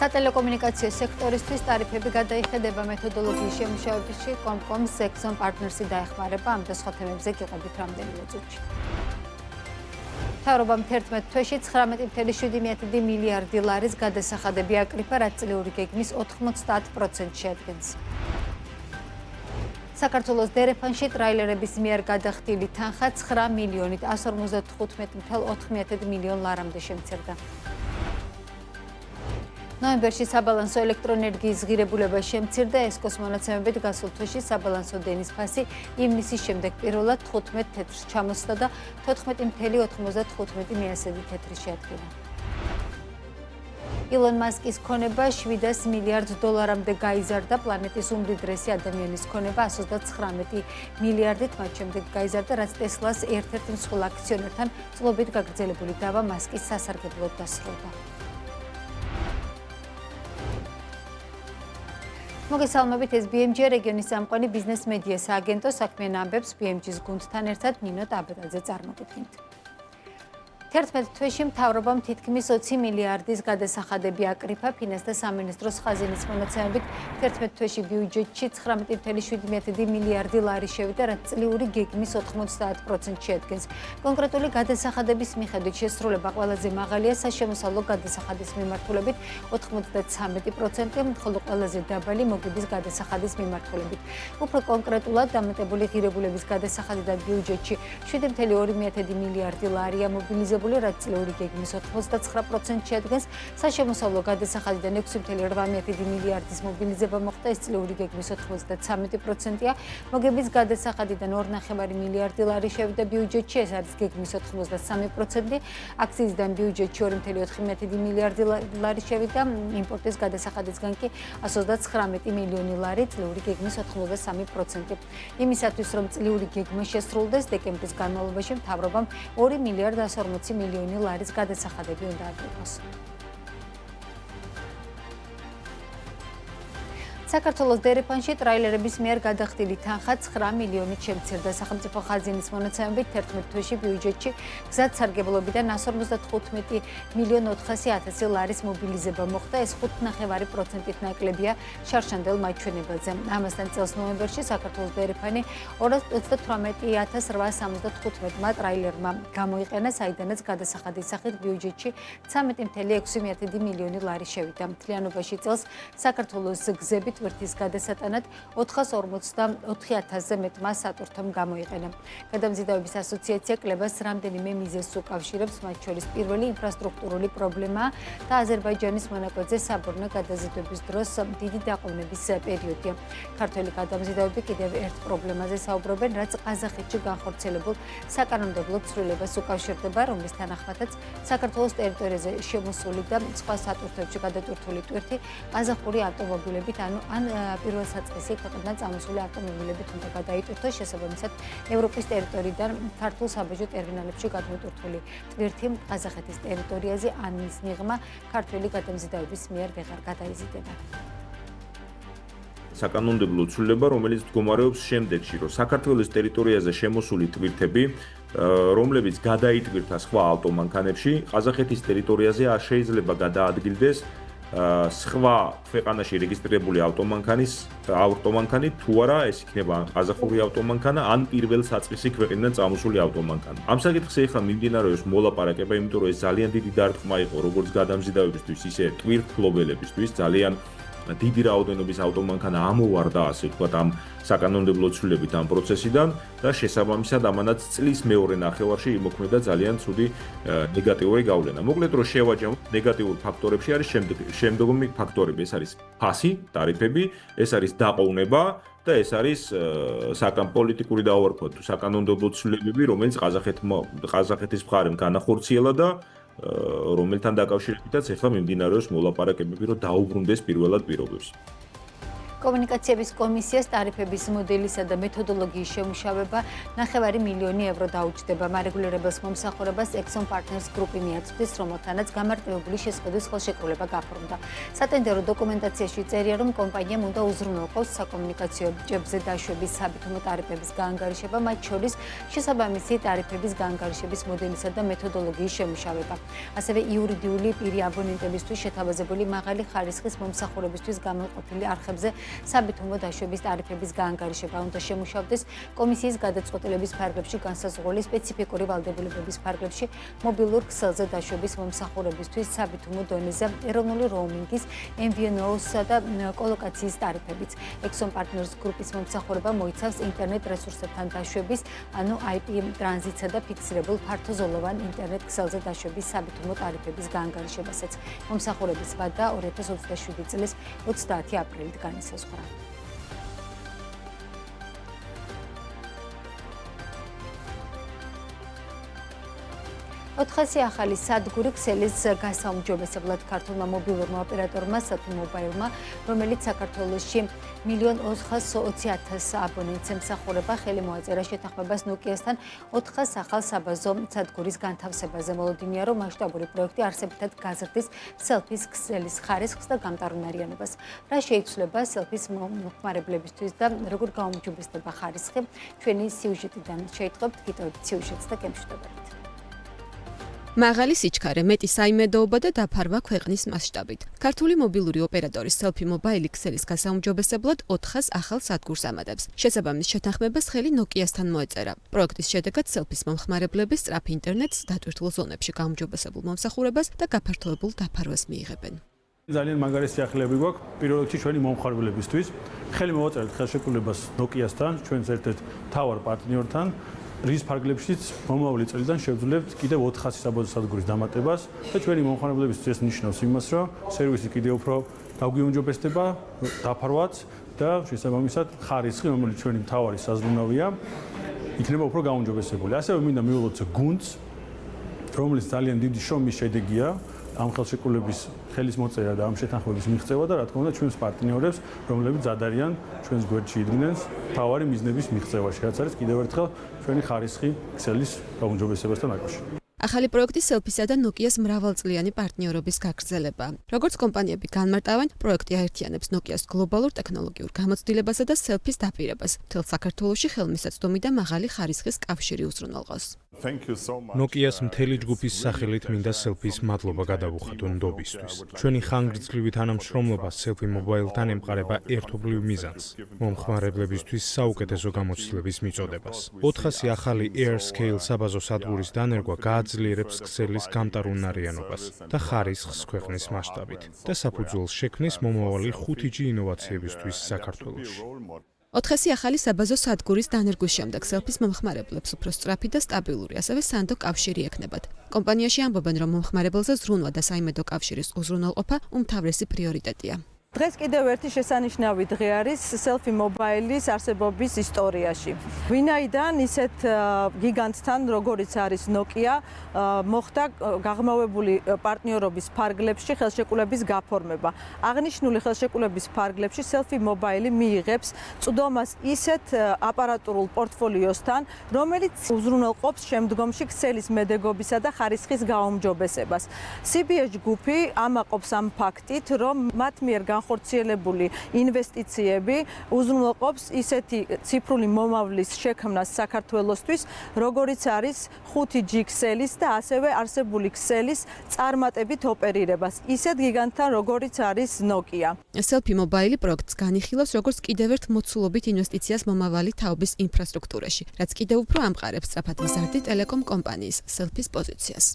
სატელეკომუნიკაციო სექტორისთვის ტარიფები გადაიხედება მეთოდოლოგიის შემუშავებაში კომკომს Exxon Partners-ი დაეხმარება ამ და სხვა თემებზე გიყვებით რამდენიმე წუთში. მთავრობამ 11 თვეში 19.7 მილიარდი ლარის გადასახადები აკრიფა, რაც წლიური გეგმის 90% შეადგენს. საქართველოს დერეფანში ტრაილერების მიერ გადახდილი თანხა 9.155.4 მილიონ ლარამდე შემცირდა. ნოემბერში საბალანსო ელექტროენერგიის ღირებულება შემცირდა, ესკოს მონაცემებით გასულ თვეში საბალანსო დენის ფასი ივნისის შემდეგ პირველად 15 თეთრს ჩამოსდა და 14.95 თეთრი შეადგინა. ილონ მასკის ქონება 700 მილიარდ დოლარამდე გაიზარდა, პლანეტის უმდიდრესი ადამიანის ქონება 139 მილიარდით მათ შემდეგ გაიზარდა, რაც ტესლას ერთ-ერთ მსხვილ აქციონერთან წლობით გაგრძელებული დავა მასკის სასარგებლოდ დასრულდა. მოგესალმებით, ეს BMG რეგიონის წამყვანი ბიზნეს მედია სააგენტო საქმიან ამბებს BMG-ს გუნდთან ერთად ნინო ტაბეტაძე წარმოგიდგენთ. 11 თვეში მთავრობამ თითქმის 20 მილიარდის გადასახადები აკრიფა, ფინანსთა სამინისტროს ხაზინის მონაცემებით 11 თვეში ბიუჯეტში 19.7 მილიარდი ლარი შევიდა, რაც წლიური გეგმის 90% შეადგენს. კონკრეტული გადასახადების მიხედვით შესრულება ყველაზე მაღალია საშემოსავლო გადასახადის მიმართულებით 93%, ხოლო ყველაზე დაბალი მოგების გადასახადის მიმართულებით. უფრო კონკრეტულად დამატებული ღირებულების გადასახადიდან ბიუჯეტში 7.2 მილიარდი ლარია მობილიზებული, რაც წლიური გეგმის 99% შეადგენს. საშემოსავლო გადასახადიდან 6.8 მილიარდის მობილიზება მოხდა, ეს წლიური გეგმის 93%-ია. მოგების გადასახადიდან 2.5 მილიარდი ლარი შევიდა ბიუჯეტში, ეს არის გეგმის 93%. აქციისგან ბიუჯეტში 2.4 მილიარდი ლარი შევიდა, იმპორტის გადასახადისგან კი 129 მილიონი ლარი, წლიური გეგმის 83%. იმისათვის, რომ წლიური გეგმა შესრულდეს, დეკემბრის განმავლობაში მთავრობამ 2 მილიარდ 140 მილიონი ლარის გადასახადები უნდა აკრიფოს. საქართველოს დერეფანში ტრაილერების მიერ გადახდილი თანხა 9 მილიონით შემცირდა. სახელმწიფო ხაზინის მონაცემებით 11 თვეში ბიუჯეტში გზად სარგებლობიდან 155 მილიონ 400.000 ლარის მობილიზება მოხდა, ეს 5.5%-ით ნაკლებია შარშანდელ მაჩვენებელზე. ამასთან წელს ნოემბერში საქართველოს დერეფანი 218.875 ტრაილერმა გამოიყენა, საიდანაც გადასახადის სახით ბიუჯეტში 13.6 მილიონი ლარი შევიდა. მთლიანობაში წელს საქართველოს გზებით ვერტის გადასატანად 444.000-ზე მეტმა სატვირთომ გამოიყენა. გადამზიდავების ასოციაცია კლებას რამდენიმე მიზეზს უკავშირებს, მათ შორის პირველი ინფრასტრუქტურული პრობლემაა და აზერბაიჯანის მონაკვეთზე საბორნე გადაზიდვების დროს დიდი დაყოვნების პერიოდია. ქართველი გადამზიდავები კიდევ ერთ პრობლემაზე საუბრობენ, რაც ყაზახეთში განხორციელებულ საკანონმდებლო ცვლილებას უკავშირდება, რომლის თანახმადაც საქართველოს ტერიტორიაზე შემოსული და სხვა სატვირთოებში გადატვირთული ტვირთი ყაზახური ავტომობილებით, ან პირველ საწყისი ქვეყნიდან წამოსული ავტომობილებით უნდა გადაიტვირთოს, შესაბამისად ევროპის ტერიტორიიდან ქართულ საბაჟო ტერმინალებში გადმოტვირთული ტვირთი ყაზახეთის ტერიტორიაზე ან მის მიღმა ქართველი გადამზიდავების მიერ ვეღარ გადაიზიდება. საკანონმდებლო ცვლილება, რომელიც მდგომარეობს შემდეგში, რომ საქართველოს ტერიტორიაზე შემოსული ტვირთები, რომლებიც გადაიტვირთა სხვა ავტომანქანებში, ყაზახეთის ტერიტორიაზე არ შეიძლება გადაადგილდეს სხვა ქვეყანაში რეგისტრირებული ავტომანქანი თუ არა ეს იქნება ყაზახური ავტომანქანა ან პირველ საწყისი ქვეყნიდან წამოსული ავტომანქანა. ამ საკითხზე ახლა მიმდინარეობს მოლაპარაკება, იმიტომ რომ ეს ძალიან დიდი დარტყმა იყო როგორც გადამზიდავებისთვის, ისე ტვირთმფლობელებისთვის, ძალიან დიდი რაოდენობის ავტომანქანა ამოვარდა, ასე ვთქვათ, ამ საკანონმდებლო ცვლილებით ამ პროცესიდან და შესაბამისად ამანაც წლის მეორე ნახევარში იმოქმედა ძალიან ცუდი ნეგატიური გავლენა. მოკლედ რომ შევაჯამოთ ნეგატიურ ფაქტორებში არის შემდგომი ფაქტორები, ეს არის ფასი, ტარიფები, ეს არის დაყოვნება და ეს არის პოლიტიკური და უარყოფით საკანონმდებლო ცვლილებები, რომელიც ყაზახეთის მხარემ განახორციელა და რომელთან დაკავშირებითაც ახლა მიმდინარეობს მოლაპარაკებები, რომ დაუბრუნდეს პირველად პირობებს. კომუნიკაციების კომისიას ტარიფების მოდელისა და მეთოდოლოგიის შემუშავება 9 მილიონი ევრო დაუჯდება. მარეგულირებელს მომსახურებას Exxon Partners Group მიაწვდის, რომელთანაც გამარტივებული შესყიდვის ხელშეკრულება გაფორმდა. სატენდერო დოკუმენტაციაში წერია, რომ კომპანიამ უნდა უზრუნველყოს საკომუნიკაციო ჯებზე დაშვების საბითუმო ტარიფების გაანგარიშება, მათ შორის შესაბამისი ტარიფების გაანგარიშების მოდელისა და მეთოდოლოგიის შემუშავება. ასევე იურიდიული პირი აბონენტებისთვის შეთავაზებული მაღალი ხარისხის მომსახურებისთვის გამოყოფილი არხებზე საბითუმო დაშვების ტარიფების გაანგარიშება უნდა შემუშავდეს კომისიის გადაწყვეტილების ფარგლებში განსაზღვრული სპეციფიკური ვალდებულებების ფარგლებში მობილურ ქსელზე დაშვების მომსახურებისთვის საბითუმო დონეზე ეროვნული როუმინგის MVNO-სა და კოლოკაციის ტარიფებიც. Exxon Partners Group-ის მომსახურება მოიცავს ინტერნეტ რესურსებთან დაშვების, ანუ IP ტრანზიტსა და ფიქსირებულ ფართოზოლოვან ინტერნეტ ქსელზე დაშვების საბითუმო ტარიფების გაანგარიშებასაც. მომსახურების ვადა 2027 წლის 30 აპრილით განისაზღვრა. ოთხასი ახალი სადგური ქსელის გასაუმჯობესებლად ქართულმა მობილურმა ოპერატორმა Selfie Mobile-მა, რომელიც საქართველოში 1.420.000 აბონენტს ემსახურება, ხელი მოაწერა შეთანხმებას Nokia-სთან 400 ახალ საბაზო სადგურის განთავსებაზე. მოლოდინია, რომ მასშტაბური პროექტი არსებითად გაზრდის Selfie-ს ქსელის ხარისხს და გამტარუნარიანობას. რა შეიცვლება Selfie-ს მომხმარებლებისთვის და როგორ გაუმჯობესდება ხარისხი, ჩვენი სიუჟეტიდან შეიტყობთ გიტოვებით სიუჟეტს და გემშვიდობებით. მაღალი სიჩქარე, მეტი საიმედოობა და დაფარვა ქვეყნის მასშტაბით. ქართული მობილური ოპერატორის Selfie Mobile ქსელის გასაუმჯობესებლად 400 ახალ სადგურს ამატებს. შესაბამის შეთანხმებას ხელი Nokia-სთან მოეწერა. პროექტის შედეგად Selfie-ს მომხმარებლები სწრაფ ინტერნეტს, დატვირთულ ზონებში გაუმჯობესებულ მომსახურებას და გაფართოებულ დაფარვას მიიღებენ. ძალიან მაგარი სიახლეები გვაქვს პირველ რიგში ჩვენი მომხმარებლებისთვის. ხელი მოვაწერეთ ხელშეკრულებას Nokia-სთან, ჩვენს ერთ-ერთ მთავარ პარტნიორთან. რის ფარგლებშიც მომავალი წლიდან შევძლებთ კიდევ 400 საბაზო სადგურის დამატებას და ჩვენი მომხმარებლებისთვის ეს ნიშნავს იმას, რომ სერვისი კიდევ უფრო გაგვიუმჯობესდება, დაფარვაც და შესაბამისად ხარისხი, რომელიც ჩვენი მთავარი საზრუნავია, იქნება უფრო გაუმჯობესებული. ასევე მინდა მივულოდოთ გუნდს, რომელიც ძალიან დიდი შრომის შედეგია ამ ხელშეკრულების ხელის მოწერა და ამ შეთანხმების მიღწევა და რა თქმა უნდა ჩვენს პარტნიორებს, რომლებიც ზადარიან ჩვენს გვერდში იდგნენ თავარი მიზნების მიღწევაში, რაც არის კიდევ ერთხელ ჩვენი ხარისხი ქსელის გაუმჯობესებასთან დაკავშირებით. ახალი პროექტი Selfie-სა და Nokia-ს მრავალწლიანი პარტნიორობის გაგრძელება. როგორც კომპანიები განმარტავენ, პროექტი აერთიანებს Nokia-ს გლობალურ ტექნოლოგიურ გამოცდილებასა და Selfie-ს დაპირებას. მთელ საქართველოში ხელმისაწვდომი და მაღალი ხარისხის კავშირი უზრუნველყოს. Nokia-ს მთელი ჯგუფის სახელით მინდა Selfie-ს მადლობა გადავუხადო ნდობისთვის. ჩვენი ხანგრძლივი თანამშრომლობა Selfie Mobile-თან ემყარება ერთობლივ მიზანს, მომხმარებლებისთვის საუკეთესო გამოცდილების მიწოდებას. 400 ახალი AirScale საბაზო სადგურის დანერგვა გააძლიერებს ქსელის გამტარუნარიანობას და ხარისხს ქვეყნის მასშტაბით და საფუძველს შექმნის მომავალი 5G ინოვაციებისთვის საქართველოში. 400 ახალი საბაზო სადგურის დანერგვის შემდეგ Selfie-ს მომხმარებლებს უფრო სწრაფი და სტაბილური, ასევე სანდო კავშირი ექნებათ. კომპანიაში ამბობენ, რომ მომხმარებელზე ზრუნვა და საიმედო კავშირის უზრუნველყოფა უმთავრესი პრიორიტეტია. დღეს კიდევ ერთი შესანიშნავი დღე არის Selfie Mobile-ის არსებობის ისტორიაში. ვინაიდან ისეთ გიგანტთან, როგორიც არის Nokia, მოხდა გაღრმავებული პარტნიორობის ფარგლებში ხელშეკრულების გაფორმება. აღნიშნული ხელშეკრულების ფარგლებში Selfie Mobile მიიღებს წვდომას ისეთ აპარატურულ პორტფოლიოსთან, რომელიც უზრუნველყოფს შემდგომში ქსელის მედეგობისა და ხარისხის გაუმჯობესებას. CBH ჯგუფი ამაყობს ამ ფაქტით, რომ მათ მიერ განხორციელებული ინვესტიციები უზრუნველყოფს ისეთი ციფრული მომავლის შექმნას საქართველოსთვის, როგორიც არის 5G ქსელის და ასევე არსებული ქსელის წარმატებით ოპერირებას, ისეთ გიგანტთან, როგორიც არის Nokia. Selfie Mobile პროექტს განიხილავს როგორც კიდევ ერთ მოცულობით ინვესტიციას მომავალი თაობის ინფრასტრუქტურაში, რაც კიდევ უფრო ამყარებს სწრაფად მზარდი ტელეკომ კომპანიის Selfie-ს პოზიციას.